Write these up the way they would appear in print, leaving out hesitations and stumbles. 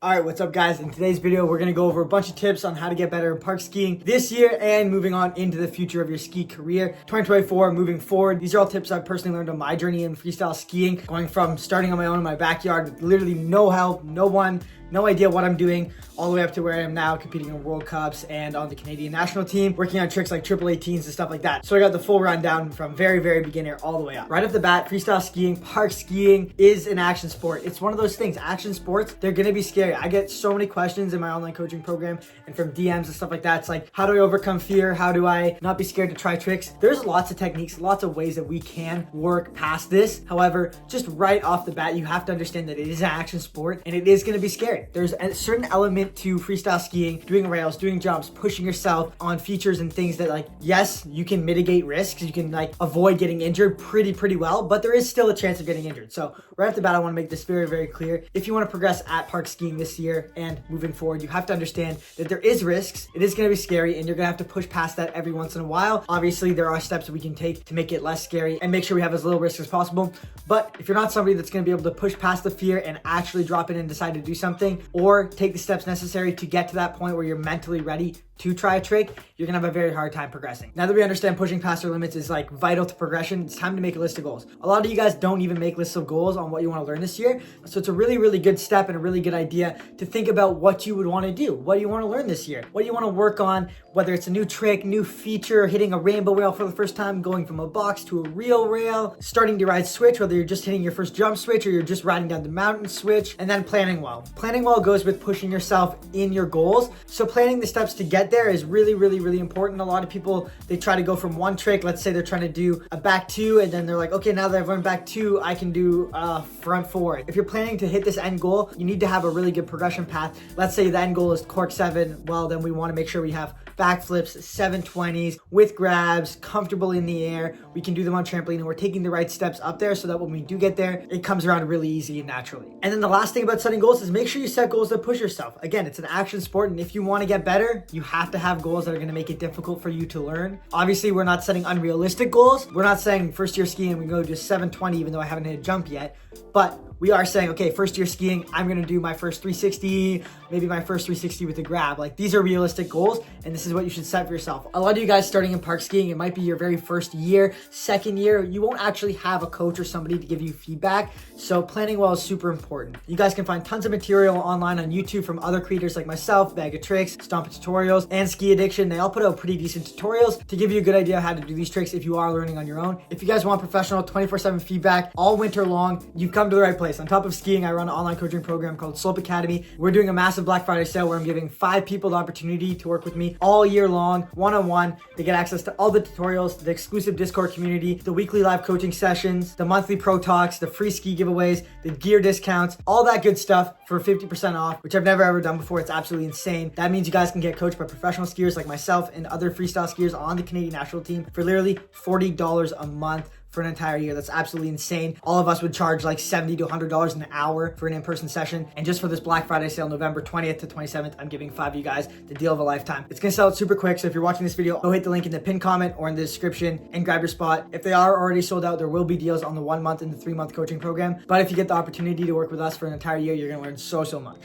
Alright, what's up guys? In today's video, we're going to go over a bunch of tips on how to get better in park skiing this year and moving on into the future of your ski career. 2024, moving forward. These are all tips I've personally learned on my journey in freestyle skiing, going from starting on my own in my backyard with literally no help, no idea what I'm doing, all the way up to where I am now, competing in World Cups and on the Canadian national team, working on tricks like triple 18s and stuff like that. So I got the full rundown from very beginner all the way up. Right off the bat, freestyle skiing, park skiing is an action sport. It's one of those things, action sports, they're gonna be scary. I get so many questions in my online coaching program and from DMs and stuff like that. It's like, how do I overcome fear? How do I not be scared to try tricks? There's lots of techniques, lots of ways that we can work past this. However, just right off the bat, you have to understand that it is an action sport and it is gonna be scary. There's a certain element to freestyle skiing, doing rails, doing jumps, pushing yourself on features and things that, like, yes, you can mitigate risks, you can like avoid getting injured pretty well, but there is still a chance of getting injured. So right off the bat, I want to make this very clear. If you want to progress at park skiing this year and moving forward, you have to understand that there is risks, it is going to be scary, and you're going to have to push past that every once in a while. Obviously, there are steps that we can take to make it less scary and make sure we have as little risk as possible. But if you're not somebody that's going to be able to push past the fear and actually drop in and decide to do something, or take the steps necessary to get to that point where you're mentally ready to try a trick, you're gonna have a very hard time progressing. Now that we understand pushing past our limits is like vital to progression, it's time to make a list of goals. A lot of you guys don't even make lists of goals on what you want to learn this year. So it's a really good step and a really good idea to think about what you would want to do. What do you want to learn this year? What do you want to work on? Whether it's a new trick, new feature, hitting a rainbow rail for the first time, going from a box to a real rail, starting to ride switch, whether you're just hitting your first jump switch or you're just riding down the mountain switch, and then planning well. Planning well goes with pushing yourself in your goals. So planning the steps to get there is really important. A lot of people, they try to go from one trick. Let's say they're trying to do a back two, and then they're like, okay, now that I've run back two, I can do a front four. If you're planning to hit this end goal, you need to have a really good progression path. Let's say the end goal is cork 7. Well, then we want to make sure we have backflips, 720s with grabs, comfortable in the air. We can do them on trampoline, and we're taking the right steps up there so that when we do get there, it comes around really easy and naturally. And then the last thing about setting goals is make sure you set goals that push yourself. Again, it's an action sport, and if you want to get better, you have to have goals that are going to make it difficult for you to learn. Obviously, we're not setting unrealistic goals. We're not saying first year skiing we go to 720 even though I haven't hit a jump yet, but we are saying, okay, first year skiing, I'm gonna do my first 360, maybe my first 360 with a grab. Like, these are realistic goals, and this is what you should set for yourself. A lot of you guys starting in park skiing, it might be your very first year, second year, you won't actually have a coach or somebody to give you feedback, so planning well is super important. You guys can find tons of material online on YouTube from other creators like myself, Bag of Tricks, Stomp Tutorials, and Ski Addiction. They all put out pretty decent tutorials to give you a good idea of how to do these tricks if you are learning on your own. If you guys want professional 24/7 feedback all winter long, you've come to the right place. On top of skiing, I run an online coaching program called Slope Academy. We're doing a massive Black Friday sale where I'm giving 5 people the opportunity to work with me all year long, one-on-one. They get access to all the tutorials, the exclusive Discord community, the weekly live coaching sessions, the monthly pro talks, the free ski giveaways, the gear discounts, all that good stuff for 50% off, which I've never ever done before. It's absolutely insane. That means you guys can get coached by professional skiers like myself and other freestyle skiers on the Canadian national team for literally $40 a month for an entire year. That's absolutely insane. All of us would charge like $70 to $100 an hour for an in-person session. And just for this Black Friday sale, November 20th to 27th, I'm giving 5 of you guys the deal of a lifetime. It's gonna sell out super quick. So if you're watching this video, go hit the link in the pinned comment or in the description and grab your spot. If they are already sold out, there will be deals on the 1 month and the 3 month coaching program. But if you get the opportunity to work with us for an entire year, you're gonna learn so much.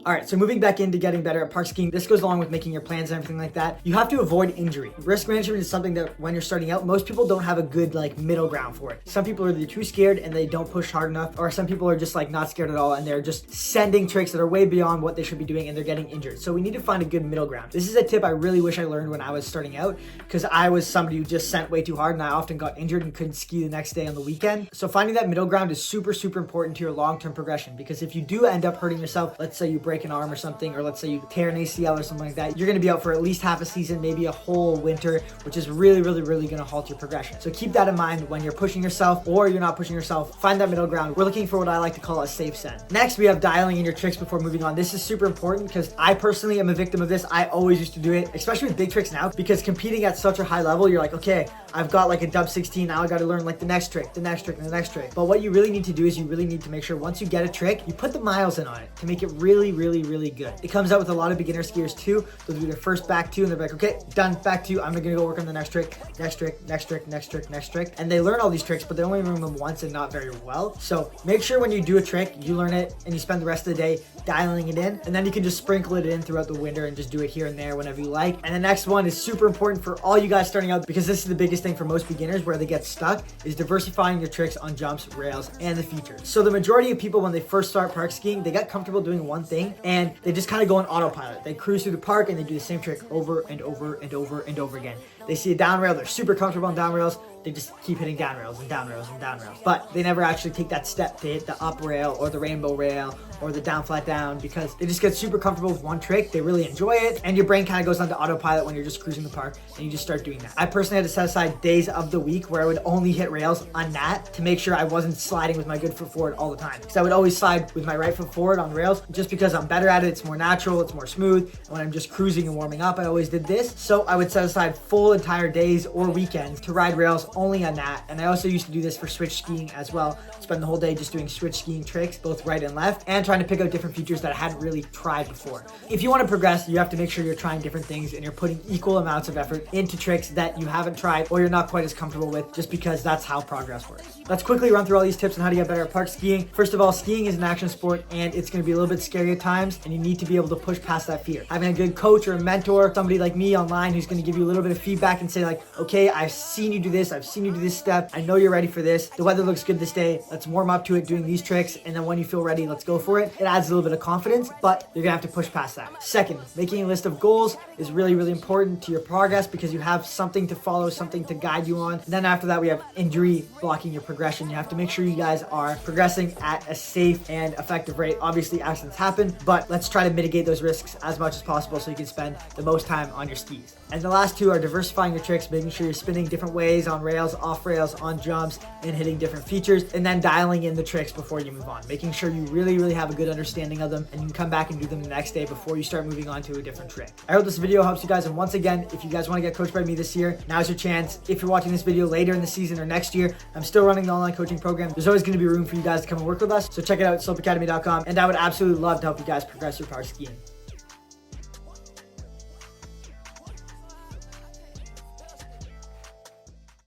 All right, so moving back into getting better at park skiing, this goes along with making your plans and everything like that. You have to avoid injury. Risk management is something that when you're starting out, most people don't have a good like middle ground for it. Some people are either too scared and they don't push hard enough, or some people are just like not scared at all and they're just sending tricks that are way beyond what they should be doing and they're getting injured. So we need to find a good middle ground. This is a tip I really wish I learned when I was starting out, because I was somebody who just sent way too hard and I often got injured and couldn't ski the next day on the weekend. So finding that middle ground is super important to your long-term progression, because if you do end up hurting yourself, let's say you break an arm or something, or let's say you tear an ACL or something like that, you're going to be out for at least half a season, maybe a whole winter, which is really going to halt your progression. So keep that in mind when you're pushing yourself or you're not pushing yourself. Find that middle ground. We're looking for what I like to call a safe set. Next, we have dialing in your tricks before moving on. This is super important because I personally am a victim of this. I always used to do it, especially with big tricks now, because competing at such a high level, you're like, okay, I've got like a dub 16, now I got to learn like the next trick, the next trick, and the next trick. But what you really need to do is you really need to make sure once you get a trick, you put the miles in on it to make it really really, really good. It comes out with a lot of beginner skiers too. They'll do their first back two and they're like, okay, done, back two. I'm gonna go work on the next trick, next trick, next trick, next trick, next trick. And they learn all these tricks, but they only learn them once and not very well. So make sure when you do a trick, you learn it and you spend the rest of the day dialing it in, and then you can just sprinkle it in throughout the winter and just do it here and there whenever you like. And the next one is super important for all you guys starting out, because this is the biggest thing for most beginners where they get stuck, is diversifying your tricks on jumps, rails, and the features. So the majority of people, when they first start park skiing, they get comfortable doing one thing and they just kind of go on autopilot. They cruise through the park and they do the same trick over and over and over and over again. They see a down rail, they're super comfortable on down rails, they just keep hitting down rails and down rails and down rails. But they never actually take that step to hit the up rail or the rainbow rail or the down flat down, because they just get super comfortable with one trick. They really enjoy it, and your brain kind of goes onto autopilot when you're just cruising the park and you just start doing that. I personally had to set aside days of the week where I would only hit rails on that to make sure I wasn't sliding with my good foot forward all the time. Because I would always slide with my right foot forward on rails just because I'm better at it. It's more natural, it's more smooth. And when I'm just cruising and warming up, I always did this. So I would set aside full entire days or weekends to ride rails only on that. And I also used to do this for switch skiing as well. Spend the whole day just doing switch skiing tricks, both right and left, and trying to pick out different features that I hadn't really tried before. If you want to progress, you have to make sure you're trying different things and you're putting equal amounts of effort into tricks that you haven't tried or you're not quite as comfortable with, just because that's how progress works. Let's quickly run through all these tips on how to get better at park skiing. First of all, skiing is an action sport and it's going to be a little bit scary at times, and you need to be able to push past that fear. Having a good coach or a mentor, somebody like me online who's going to give you a little bit of feedback and say like, okay, I've seen you do this, I've seen you do this step, I know you're ready for this, the weather looks good this day, let's warm up to it doing these tricks, and then when you feel ready, let's go for it. It adds a little bit of confidence, but you're gonna have to push past that. Second, making a list of goals is really, really important to your progress, because you have something to follow, something to guide you on. And then after that, we have injury blocking your progression. You have to make sure you guys are progressing at a safe and effective rate. Obviously, accidents happen, but let's try to mitigate those risks as much as possible so you can spend the most time on your skis. And the last two are diversifying your tricks, making sure you're spinning different ways on rails, off rails, on jumps, and hitting different features, and then dialing in the tricks before you move on, making sure you really, really have a good understanding of them, and you can come back and do them the next day before you start moving on to a different trick. I hope this video helps you guys, and once again, if you guys want to get coached by me this year, now's your chance. If you're watching this video later in the season or next year, I'm still running the online coaching program. There's always going to be room for you guys to come and work with us, so check it out at slopeacademy.com, and I would absolutely love to help you guys progress your power skiing.